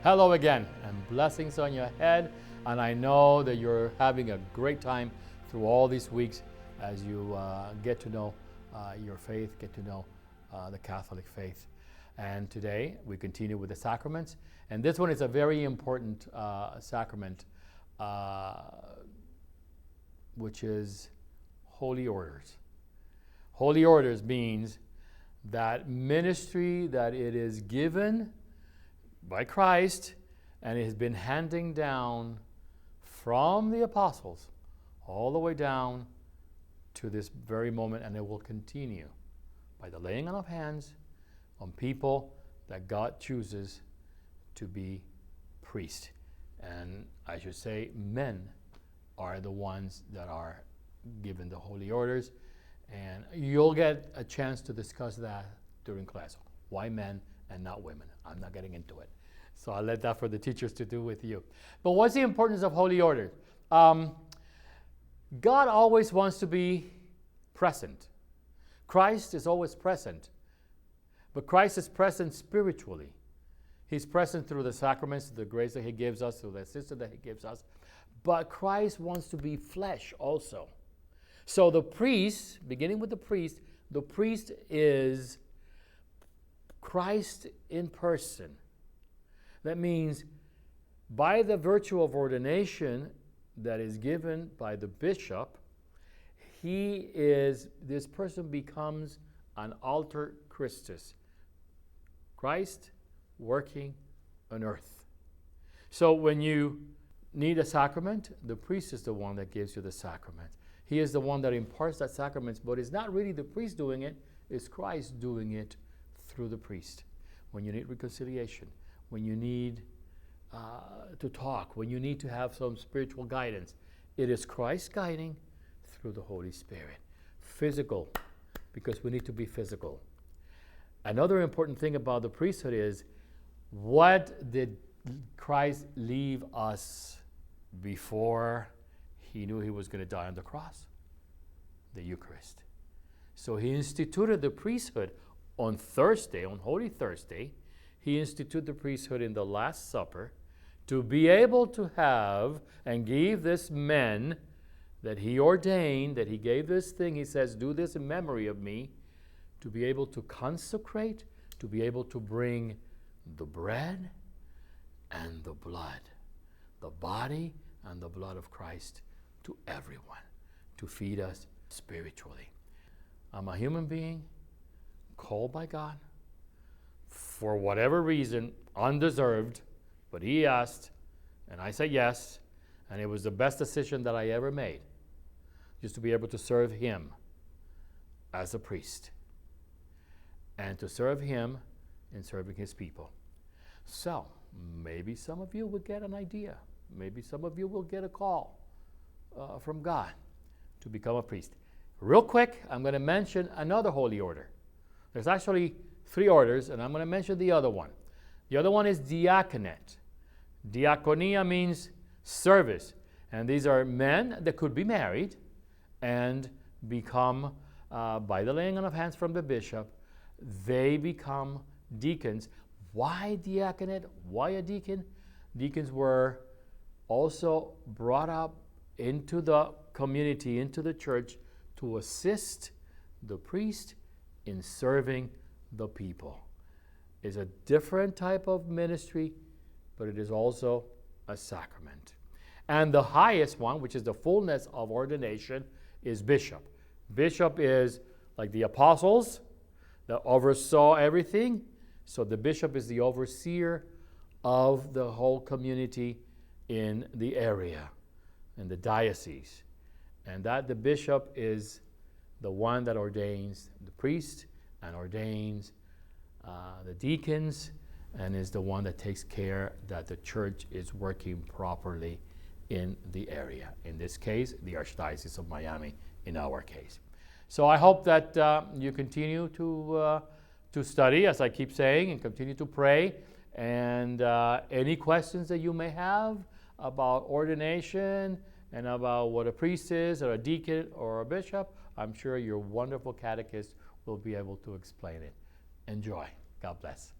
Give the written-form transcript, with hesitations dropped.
Hello again, and blessings on your head. And I know that you're having a great time through all these weeks as you get to know your faith, get to know the Catholic faith. And today we continue with the sacraments. And this one is a very important sacrament, which is holy orders. Holy orders means that ministry that it is given by Christ, and it has been handing down from the apostles all the way down to this very moment, and it will continue by the laying on of hands on people that God chooses to be priests. And I should say men are the ones that are given the holy orders, and you'll get a chance to discuss that during class. Why men and not women? I'm not getting into it. So I'll let that for the teachers to do with you. But what's the importance of holy orders? God always wants to be present. Christ is always present. But Christ is present spiritually. He's present through the sacraments, the grace that he gives us, through the assistance that he gives us. But Christ wants to be flesh also. So the priest, beginning with the priest is Christ in person. That means by the virtue of ordination that is given by the bishop, this person becomes an alter Christus. Christ working on earth. So when you need a sacrament, the priest is the one that gives you the sacrament. He is the one that imparts that sacrament, but it's not really the priest doing it, it's Christ doing it through the priest. When you need reconciliation, when you need to talk, when you need to have some spiritual guidance, it is Christ guiding through the Holy Spirit. Physical, because we need to be physical. Another important thing about the priesthood is, what did Christ leave us before he knew he was going to die on the cross? The Eucharist. So he instituted the priesthood on Thursday, on Holy Thursday. He instituted the priesthood in the Last Supper to be able to have and give this men that he ordained, that he gave this thing, he says, do this in memory of me, to be able to consecrate, to be able to bring the bread and the blood, the body and the blood of Christ to everyone, to feed us spiritually. I'm a human being called by God for whatever reason, undeserved, but he asked, and I said yes, and it was the best decision that I ever made, just to be able to serve him as a priest, and to serve him in serving his people. So, maybe some of you will get an idea. Maybe some of you will get a call from God to become a priest. Real quick, I'm going to mention another holy order. There's actually 3 orders, and I'm going to mention the other one. The other one is diaconate. Diaconia means service. And these are men that could be married and become, by the laying on of hands from the bishop, they become deacons. Why diaconate? Why a deacon? Deacons were also brought up into the community, into the church, to assist the priest in serving the people. It's a different type of ministry, but it is also a sacrament. And the highest one, which is the fullness of ordination, is bishop. Bishop is like the apostles that oversaw everything. So the bishop is the overseer of the whole community in the area, in the diocese. And that the bishop is the one that ordains the priest and ordains the deacons, and is the one that takes care that the church is working properly in the area. In this case, the Archdiocese of Miami, in our case. So I hope that you continue to study, as I keep saying, and continue to pray. And any questions that you may have about ordination and about what a priest is, or a deacon, or a bishop, I'm sure your wonderful catechist will be able to explain it. Enjoy. God bless.